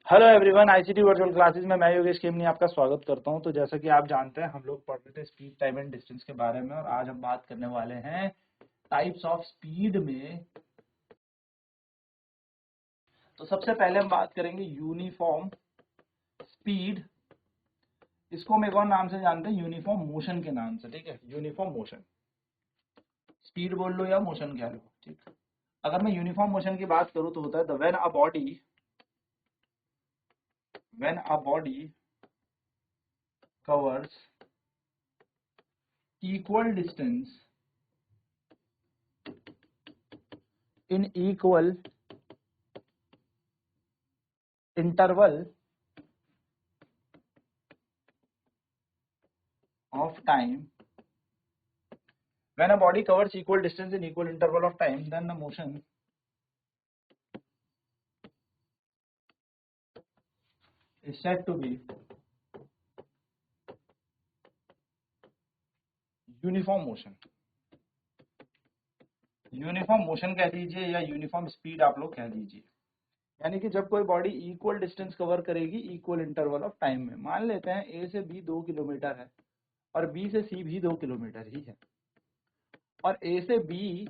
Hello everyone, ICT virtual classes में मैं योगेश खेमनी आपका स्वागत करता हूं। तो जैसा कि आप जानते हैं, हम लोग पढ़ रहे थे स्पीड, टाइम एंड डिस्टेंस के बारे में, और आज हम बात करने वाले हैं टाइप्स ऑफ स्पीड में। तो सबसे पहले हम बात करेंगे यूनिफॉर्म स्पीड। इसको हम एक और नाम से जानते हैं, यूनिफॉर्म मोशन के नाम से। ठीक है, यूनिफॉर्म मोशन, स्पीड बोल लो या मोशन कह लो। ठीक, अगर मैं यूनिफॉर्म मोशन की बात करूं तो होता है the when a body covers equal distance in equal interval of time. When a body covers equal distance in equal interval of time, then the motion is said to be uniform motion. Uniform motion कह दीजिए या uniform speed आप लोग कह दीजिए। यानी कि जब कोई बॉडी इक्वल डिस्टेंस कवर करेगी इक्वल इंटरवल ऑफ टाइम में। मान लेते हैं ए से बी 2 किलोमीटर है और बी से सी भी 2 किलोमीटर ही है, और ए से बी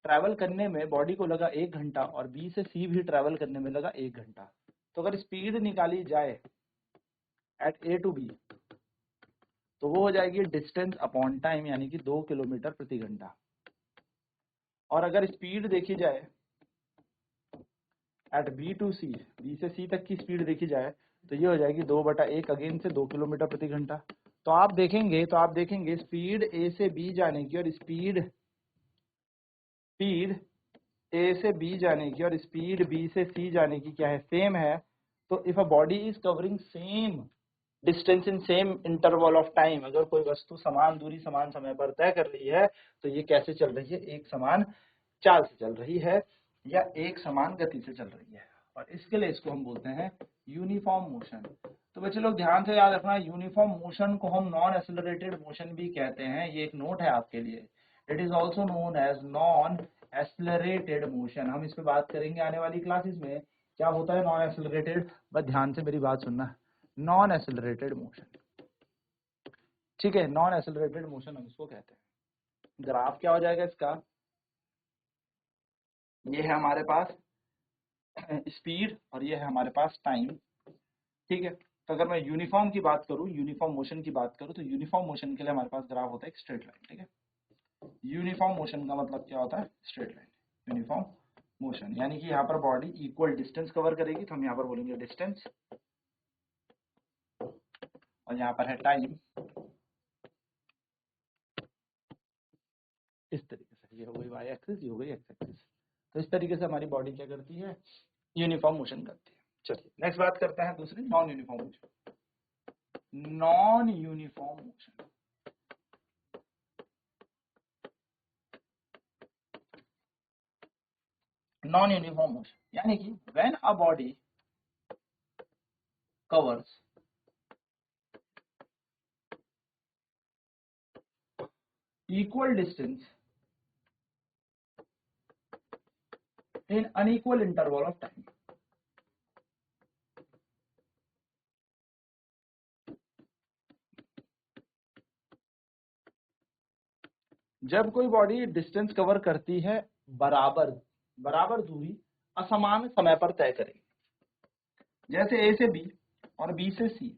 ट्रैवल करने में बॉडी को लगा 1 घंटा और बी से सी भी ट्रैवल करने में लगा 1 घंटा। तो अगर स्पीड निकाली जाए एट ए टू बी तो वो हो जाएगी डिस्टेंस अपॉन टाइम, यानी कि 2 किलोमीटर प्रति घंटा। और अगर स्पीड देखी जाए at B to C, B से सी तक की स्पीड देखी जाए तो ये हो जाएगी 2/1, अगेन से 2 किलोमीटर प्रति घंटा। तो आप देखेंगे स्पीड ए से बी जाने की और स्पीड ए से बी जाने की और स्पीड बी से सी जाने की क्या है, सेम है। तो if a body is covering same distance in same interval of time, अगर कोई वस्तु समान दूरी समान समय पर तय कर रही है तो ये कैसे चल रही है, एक समान चाल से चल रही है या एक समान गति से चल रही है, और इसके लिए इसको हम बोलते हैं यूनिफॉर्म मोशन। तो बच्चे लोग ध्यान से याद रखना, यूनिफॉर्म मोशन को हम नॉन एक्सेलरेटेड मोशन भी कहते हैं। ये एक नोट है आपके लिए। It is also known as non accelerated motion. हम इस पे बात करेंगे आने वाली क्लासेस में, क्या होता है नॉन एक्सेलरेटेड। बस ध्यान से मेरी बात सुनना, नॉन एक्सेलरेटेड मोशन। ठीक है, नॉन एक्सेलरेटेड मोशन हम इसको कहते हैं। ग्राफ क्या हो जाएगा इसका, ये है हमारे पास स्पीड और ये है हमारे पास टाइम। ठीक है, तो अगर मैं यूनिफॉर्म की बात करूं, यूनिफॉर्म मोशन की बात करूं, तो यूनिफॉर्म मोशन के लिए हमारे पास ग्राफ होता है एक स्ट्रेट लाइन। ठीक है, यूनिफॉर्म मोशन का मतलब क्या होता है, स्ट्रेट लाइन। यूनिफॉर्म मोशन यानी कि यहाँ पर बॉडी इक्वल डिस्टेंस कवर करेगी, तो हम यहाँ पर बोलेंगे डिस्टेंस, और यहाँ पर है टाइम। इस तरीके से ये हो गई वाई एक्सिस, ये हो गई एक्स एक्सिस। तो इस तरीके से हमारी बॉडी क्या करती है, यूनिफॉर्म मोशन करती है। चलिए नेक्स्ट बात करते हैं दूसरी, non uniform motion. Non uniform motion, non uniform motion यानी कि when a body covers equal distance in unequal interval of time। जब कोई बॉडी डिस्टेंस कवर करती है बराबर दूरी असमान समय पर तय करेगी, जैसे ए से बी और बी से सी।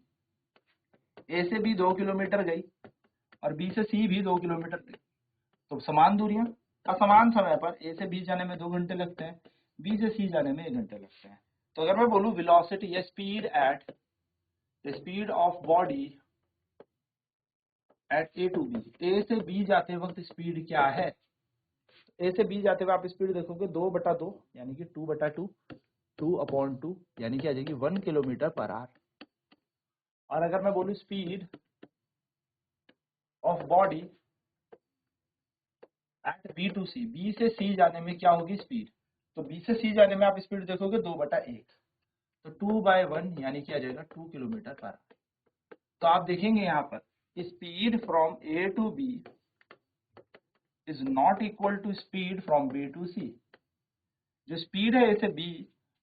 ए से बी 2 किलोमीटर गई और बी से सी भी 2 किलोमीटर गई, तो समान दूरियां असमान समय पर ए से बी जाने में 2 घंटे लगते हैं, बी से सी जाने में 1 घंटे लगते हैं। तो अगर मैं बोलूं वेलोसिटी या speed at the speed of body at A to B, A से बी जाते वक्त स्पीड क्या है, ए से बी जाते हुए आप स्पीड देखोगे 2/2 यानी कि 2/2, 2/2 यानी कि आ जाएगी 1 किलोमीटर पर आवर। और अगर मैं बोलूं speed of body at B to C, B से सी जाने में क्या होगी स्पीड, तो बी से सी जाने में आप स्पीड देखोगे 2/1, तो 2/1 यानी कि आ जाएगा 2 किलोमीटर पर आवर। तो आप देखेंगे यहाँ पर speed from A to B is not equal to speed from B to C. जो स्पीड है ए से बी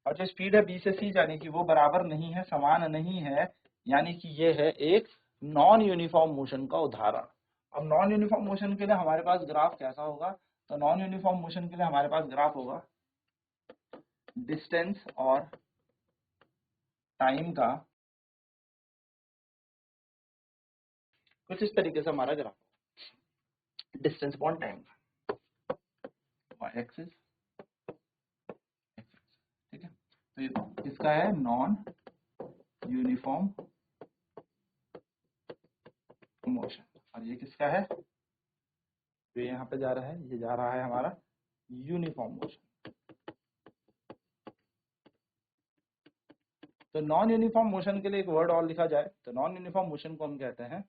और जो स्पीड है बी से सी जाने की वो बराबर नहीं है, समान नहीं है, यानी कि ये है एक नॉन यूनिफॉर्म मोशन का उदाहरण। अब नॉन यूनिफॉर्म मोशन के लिए हमारे पास ग्राफ कैसा होगा? तो नॉन यूनिफॉर्म मोशन के लिए हमारे पास ग्राफ होगा डिस्टेंस और टाइम का कुछ इस तरीके से हमारा ग्राफ, डिस्टेंस अपॉन टाइम का एक्सिस, ठीक है। तो ये इसका है नॉन यूनिफॉर्म मोशन, और ये किसका है? जो यहाँ पे जा रहा है, ये जा रहा है हमारा यूनिफॉर्म मोशन। तो नॉन यूनिफॉर्म मोशन के लिए एक वर्ड और लिखा जाए तो नॉन यूनिफॉर्म मोशन को हम कहते हैं,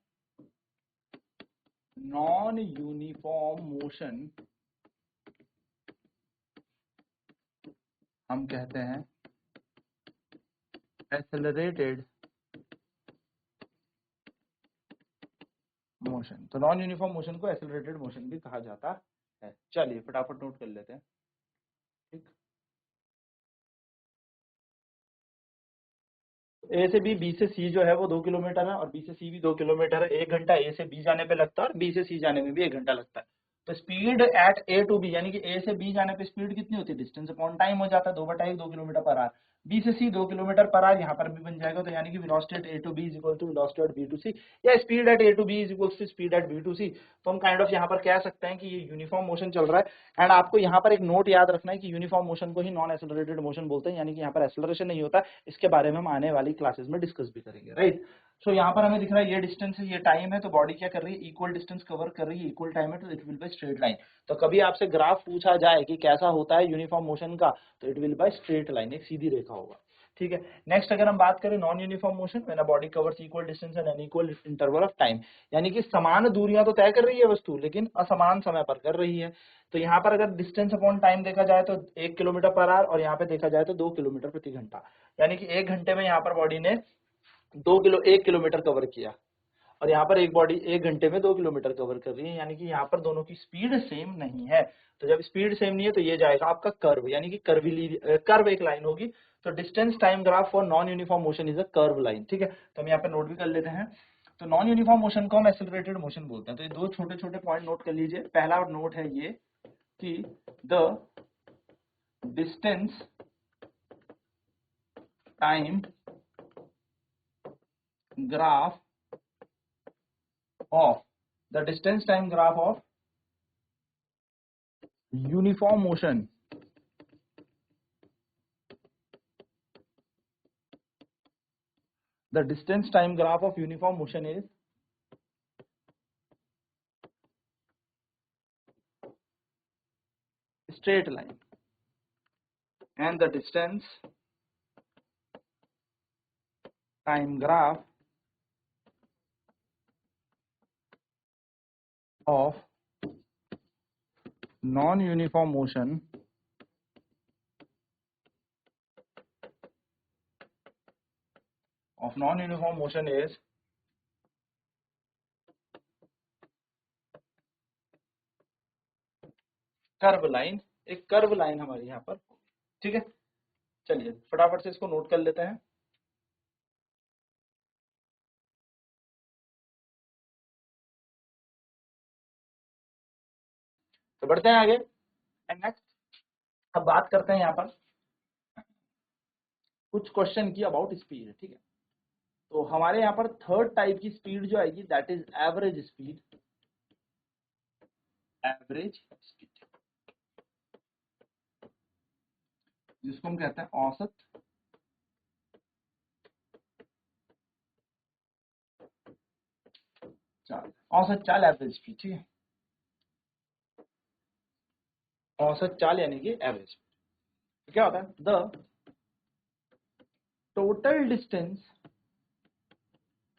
नॉन यूनिफॉर्म मोशन हम कहते हैं एक्सेलरेटेड मोशन। तो नॉन यूनिफॉर्म मोशन को एक्सेलरेटेड मोशन भी कहा जाता है। चलिए फटाफट नोट कर लेते हैं, ठीक। ए से बी से सी जो है वो 2 किलोमीटर है, और बी से सी भी 2 किलोमीटर है। 1 घंटा ए से बी जाने पे लगता है और बी से सी जाने में भी 1 घंटा लगता है। तो speed at A to B, यानी कि ए से बी जाने पे स्पीड कितनी होती है? डिस्टेंस अपॉन टाइम हो जाता है, 2/1 2 किलोमीटर पर आवर। बी से सी 2 किलोमीटर पर आवर यहाँ पर भी बन जाएगा, तो यानी कि velocity at A to B is equal to velocity at B to C, या speed at A to B is equal to speed at B to C. तो हम काइंड ऑफ यहाँ पर कह सकते हैं कि ये यूनिफॉर्म मोशन चल रहा है। एंड आपको यहाँ पर एक नोट याद रखना है कि यूनिफॉर्म मोशन को ही नॉन एक्सेलरेटेड मोशन बोलते हैं, यानी कि यहाँ पर एक्सेलरेशन नहीं होता। इसके बारे में हम आने वाली क्लासेस में डिस्कस भी करेंगे, राइट। सो यहाँ पर हमें दिख रहा है ये डिस्टेंस है, ये टाइम है, तो बॉडी क्या कर रही है? इक्वल डिस्टेंस कवर कर रही है, इक्वल टाइम है, तो it will by straight line. तो कभी आपसे ग्राफ पूछा जाए कि कैसा होता है यूनिफॉर्म मोशन का, तो it will by straight line, एक सीधी रेखा होगा, ठीक है। नेक्स्ट अगर हम बात करें non uniform motion, when a body covers equal distance and unequal interval of time, यानी कि समान दूरियां तो तय कर रही है वस्तु, लेकिन असमान समय पर कर रही है। तो यहाँ पर अगर डिस्टेंस अपॉन टाइम देखा जाए तो 1 किलोमीटर पर आवर, और यहाँ पे देखा जाए तो 2 किलोमीटर प्रति घंटा, यानी कि 1 घंटे में यहाँ पर बॉडी ने 1 किलोमीटर कवर किया, और यहाँ पर एक बॉडी 1 घंटे में 2 किलोमीटर कवर कर रही है, यानी कि यहाँ पर दोनों की स्पीड सेम नहीं है। तो जब स्पीड सेम नहीं है तो ये जाएगा आपका कर्व, यानी कि कर्व एक लाइन होगी। तो distance time graph for non uniform motion is a curve line, ठीक है। तो हम यहाँ पे नोट भी कर लेते हैं। तो नॉन यूनिफॉर्म मोशन को हम एक्सेलरेटेड मोशन बोलते हैं। तो ये दो छोटे छोटे पॉइंट नोट कर लीजिए। पहला नोट है ये कि the distance time graph of the distance time graph of uniform motion the distance time graph of uniform motion is straight line, and the distance time graph of non-uniform motion is curve line, एक curve line हमारे यहाँ पर, ठीक है। चलिए फटाफट से इसको नोट कर लेते हैं। तो बढ़ते हैं आगे। एंड नेक्स्ट अब बात करते हैं यहाँ पर कुछ क्वेश्चन की अबाउट स्पीड, ठीक है। तो हमारे यहाँ पर थर्ड टाइप की स्पीड जो आएगी that is average speed, average speed, जिसको हम कहते हैं औसत चाल, औसत चाल एवरेज स्पीड, ठीक है। औसत चाल यानी कि एवरेज। तो क्या होता है? The total distance,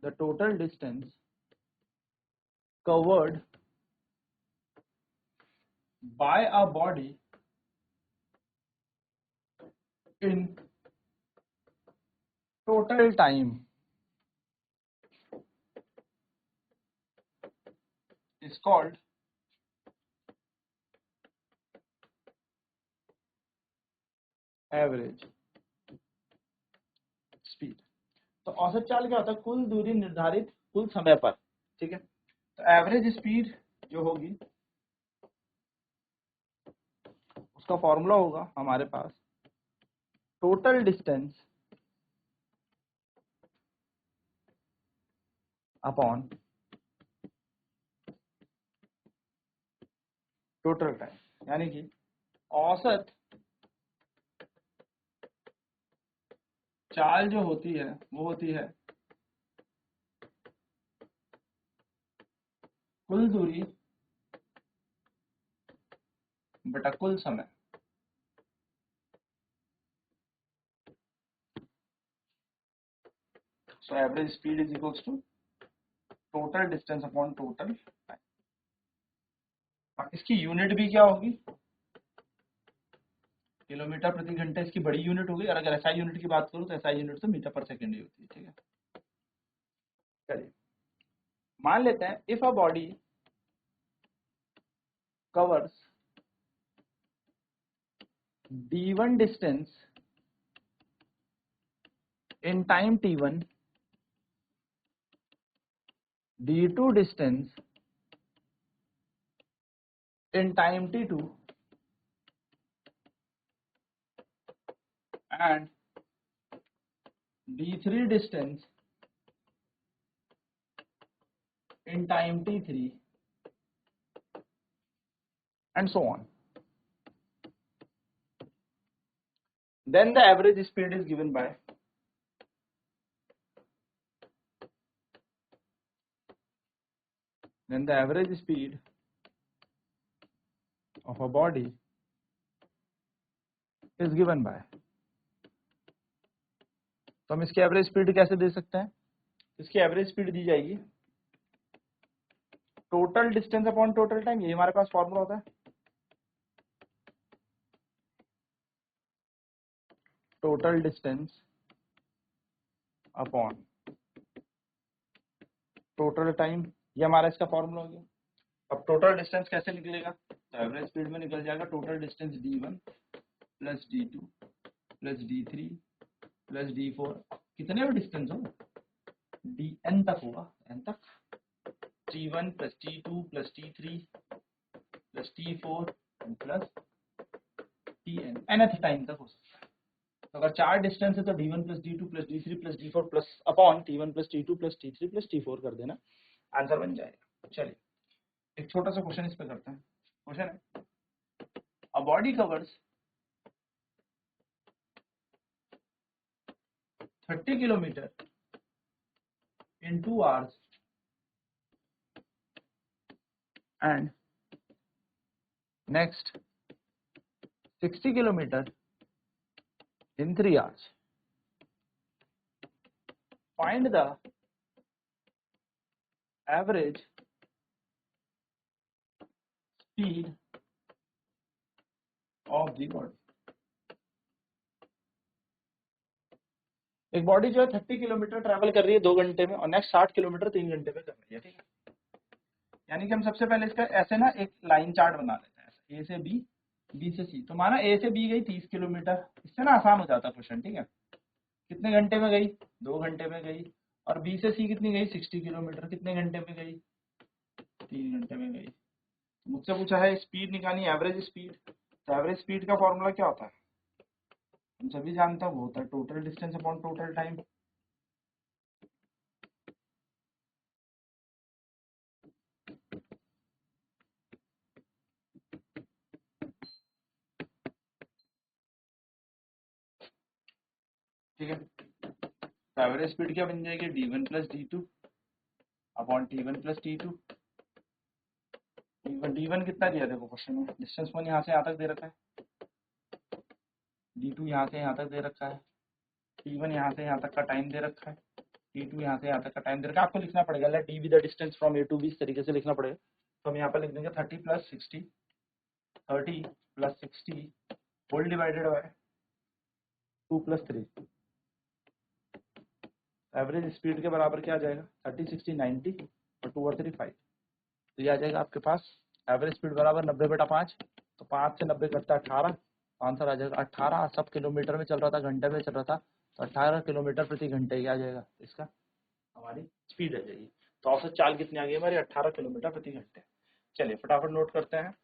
the total distance covered by a body in total time is called average, speed. तो औसत चाल क्या होता है? कुल दूरी निर्धारित कुल समय पर, ठीक है। तो एवरेज स्पीड जो होगी उसका फॉर्मूला होगा हमारे पास total distance upon total time, यानी कि औसत चाल जो होती है वो होती है कुल दूरी बटा कुल समय। So average speed is equals to total distance upon total time. इसकी यूनिट भी क्या होगी? किलोमीटर प्रति घंटे इसकी बड़ी यूनिट होगी, और अगर एसआई यूनिट की बात करूं तो एसआई यूनिट तो मीटर पर सेकंड ही होती है, ठीक है। चलिए मान लेते हैं if a body covers d1 distance in time t1, d2 distance in time t2 and d3 distance in time t3 and so on, then the average speed is given by of a body is given by। तो हम इसकी average speed कैसे दे सकते हैं? इसकी average speed दी जाएगी total distance upon total time, ये हमारे पास फॉर्मूला होता है। Total distance upon total time, ये हमारा इसका फॉर्मूला हो गया। अब टोटल डिस्टेंस कैसे निकलेगा? तो एवरेज स्पीड में निकल जाएगा total distance d1 plus d2 plus d3 plus d4, कितने भी डिस्टेंस हो dn तक होगा, n तक, t1 plus t2 plus t3 plus t4 plus tn, nth time तक हो सकता है। तो अगर 4 डिस्टेंस है तो d1 plus d2 plus d3 plus d4 plus upon t1 plus t2 plus t3 plus t4 कर देना, आंसर बन जाएगा। चलिए एक छोटा सा क्वेश्चन इस पे करते हैं। क्वेश्चन है a body covers 30 kilometre in 2 hours and next 60 kilometer in 3 hours. Find the average speed of the body. एक बॉडी जो है 30 किलोमीटर ट्रैवल कर रही है 2 घंटे में और नेक्स्ट 60 किलोमीटर 3 घंटे में कर रही है, ठीक है। यानी कि हम सबसे पहले इसका ऐसे ना एक लाइन चार्ट बना लेते हैं, ए से बी, बी से सी। तो माना ए से बी गई 30 किलोमीटर, इससे ना आसान हो जाता क्वेश्चन, ठीक है। कितने घंटे में गई? 2 घंटे में गई। और बी से सी कितनी गई? 60 किलोमीटर, कितने घंटे में गई? 3 घंटे में गई। मुझसे पूछा है स्पीड निकालनी, एवरेज स्पीड। तो एवरेज स्पीड का फॉर्मूला क्या होता है? हम सभी जानते हैं, वो होता है total distance upon total time. ठीक है, तो एवरेज स्पीड क्या बन जाएगी? d1 plus d2 upon t1 plus t2। d1 कितना दिया देखो क्वेश्चन में, डिस्टेंस वन यहाँ से यहाँ तक दे रखा है, d2 यहाँ से यहाँ तक दे रखा है, t1 यहाँ से यहाँ तक का टाइम दे रखा है, t2 यहाँ से यहाँ तक का टाइम दे रखा है। आपको लिखना पड़ेगा let d be the distance from a to b, इस तरीके से लिखना पड़ेगा। तो हम यहाँ पर लिख देंगे 30 plus 60 whole divided by 2 plus 3। Average speed के बराबर क्या आ जाएगा? 30 60 90 और 2 और 3 5। तो ये आ जाएगा आपके पास एवरेज स्पीड बराबर 90 बटा 5। तो 5 से 90 करता है 18, आंसर आ जाएगा 18 सब किलोमीटर में चल रहा था, घंटे में चल रहा था। तो 18 किलोमीटर प्रति घंटे क्या आ जाएगा इसका, हमारी स्पीड आ जाएगी। तो औसत चाल कितनी आ गई हमारी, 18 किलोमीटर प्रति घंटे। चलिए फटाफट नोट करते हैं।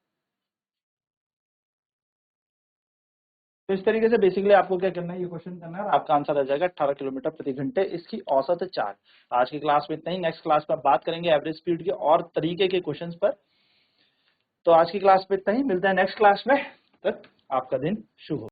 तो इस तरीके से बेसिकली आपको क्या करना है, ये क्वेश्चन करना है और आपका आंसर आ जाएगा 18 किलोमीटर प्रति घंटे, इसकी औसत चाल। आज की क्लास में इतना ही, नेक्स्ट क्लास में बात करेंगे एवरेज स्पीड के और तरीके के क्वेश्चंस पर। तो आज की क्लास में इतना ही, मिलते हैं नेक्स्ट क्लास में, तक आपका दिन शुभ हो।